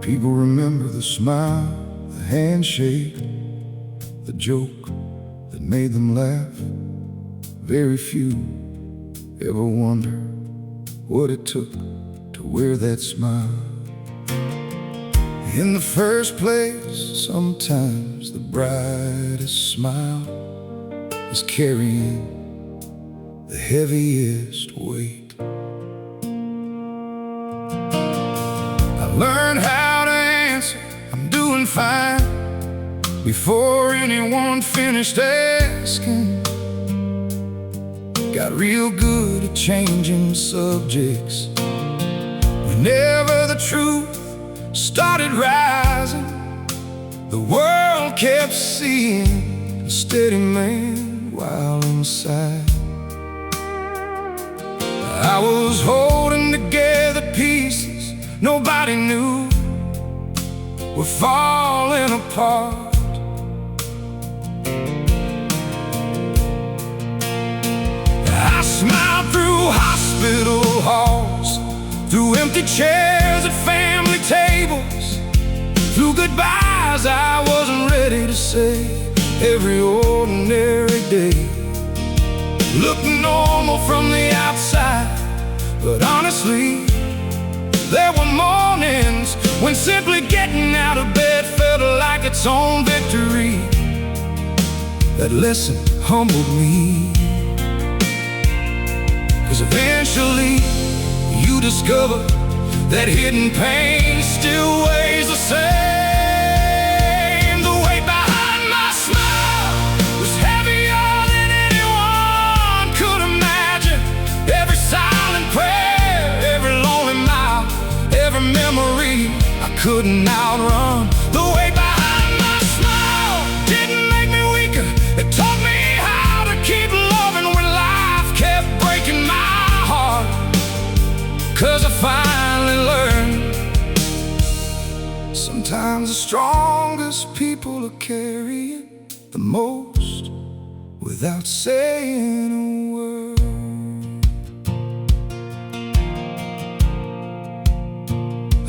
People remember the smile, the handshake, the joke that made them laugh. Very few ever wonder what it took to wear that smile. In the first place, sometimes the brightest smile is carrying the heaviest weight. I learned how to answer, "I'm doing fine," before anyone finished asking. Got real good at changing subjects whenever the truth started rising. The world kept seeing a steady man while inside I was holding together pieces nobody knew were falling apart. I smiled through hospital halls, through empty chairs at family tables, through goodbyes I wasn't ready to say. Every ordinary day looked normal from the outside, but honestly, there were mornings when simply getting out of bed felt like its own victory. That lesson humbled me, 'cause eventually you discover that hidden pain still weighs the same. The weight behind my smile was heavier than anyone could imagine. Every silent prayer, every lonely mile, every memory I couldn't outrun. The weight behind my smile didn't make me weaker. It taught me how to keep loving when life kept breaking my heart. 'Cause I finally learned sometimes the strongest people are carrying the most without saying a word.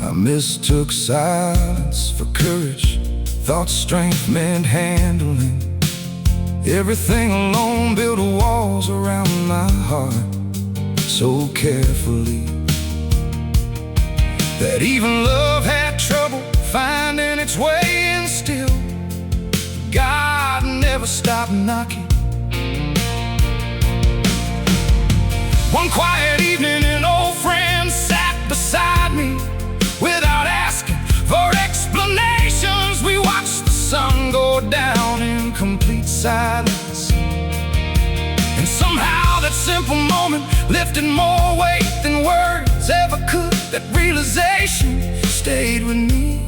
I mistook silence for courage, thought strength meant handling everything alone, built walls around my heart so carefully that even love had trouble finding its way in. Still, God never stopped knocking. One quiet evening, an old friend sat beside me. Without asking for explanations, we watched the sun go down in complete silence. And somehow that simple moment lifted more weight than words ever could. That realization stayed with me,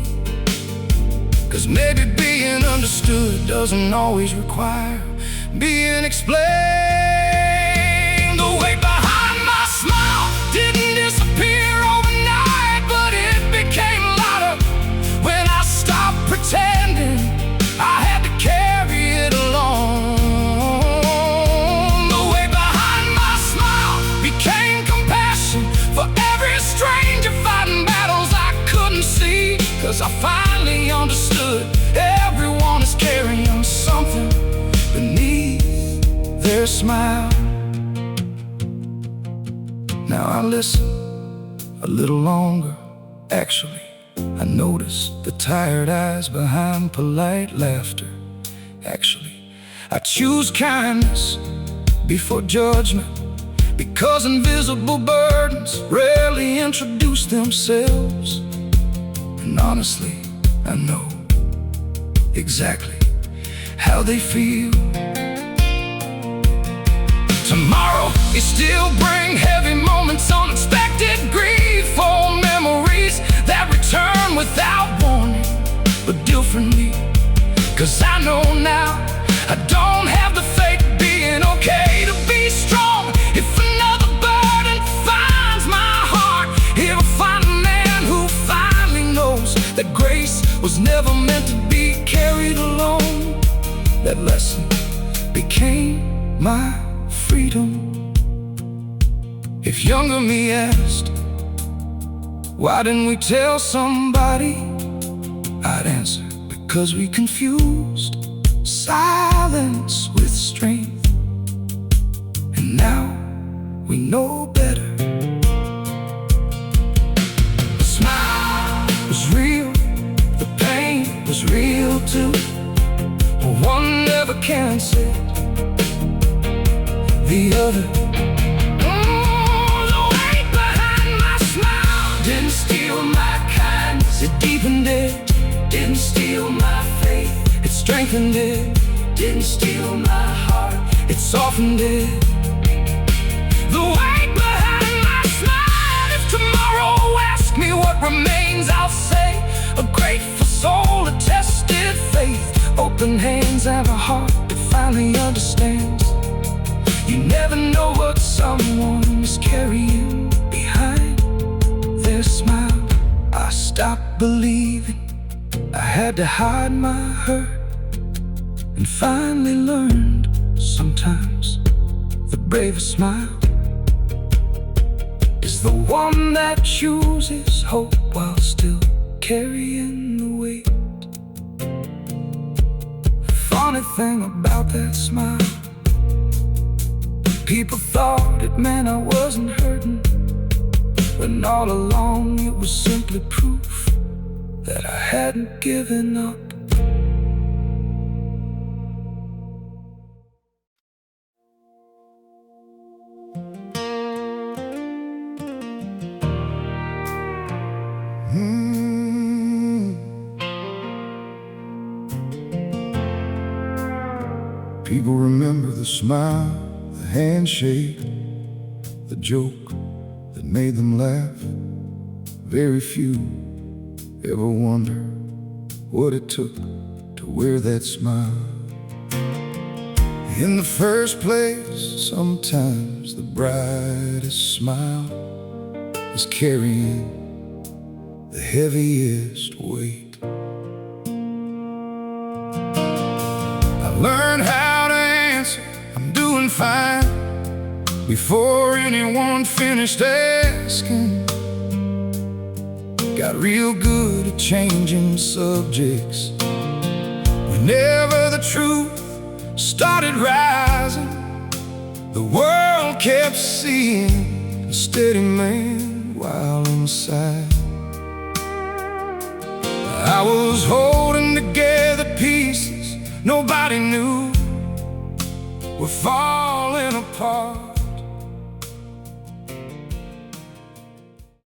'cause maybe being understood doesn't always require being explained. The weight behind my smile didn't disappear overnight, but it became lighter when I stopped pretending I had to carry it alone. The weight behind my smile became compassion for every stranger fighting battles I couldn't see. 'Cause I finally understood everyone is carrying something beneath their smile. Now I listen a little longer. Actually, I notice the tired eyes behind polite laughter. Actually, I choose kindness before judgment, because invisible burdens rarely introduce themselves. And honestly, I know exactly how they feel. Tomorrow may still bring heavy moments, unexpected grief, old memories that return without warning, but differently. 'Cause I know now I don't have the fate of being okay. To be strong, if another burden finds my heart, it'll find a man who finally knows that grace was never meant to be carried alone. That lesson became my freedom. If younger me asked, why didn't we tell somebody? answer because we confused silence with strength. And now we know better. The smile was real, the pain was real too. One never canceled the other. The weight behind my smile didn't steal my kindness, it deepened it. Didn't steal my faith, it strengthened it. Didn't steal my heart, it softened it. The weight behind my smile. If tomorrow asks me what remains, I'll say a grateful soul, a tested faith, open hands and a heart that finally understands. You never know what someone is carrying behind their smile. I stopped believing I had to hide my hurt, and finally learned sometimes the bravest smile is the one that chooses hope while still carrying the weight. Funny thing about that smile, people thought it meant I wasn't hurting, when all along it was simply proof that I hadn't given up. People remember the smile, the handshake, the joke that made them laugh. Very few ever wonder what it took to wear that smile. In the first place, sometimes the brightest smile is carrying the heaviest weight. I learned how to answer, I'm doing fine, before anyone finished asking. Got real good at changing subjects whenever the truth started rising. The world kept seeing a steady man while inside I was holding together pieces nobody knew were falling apart.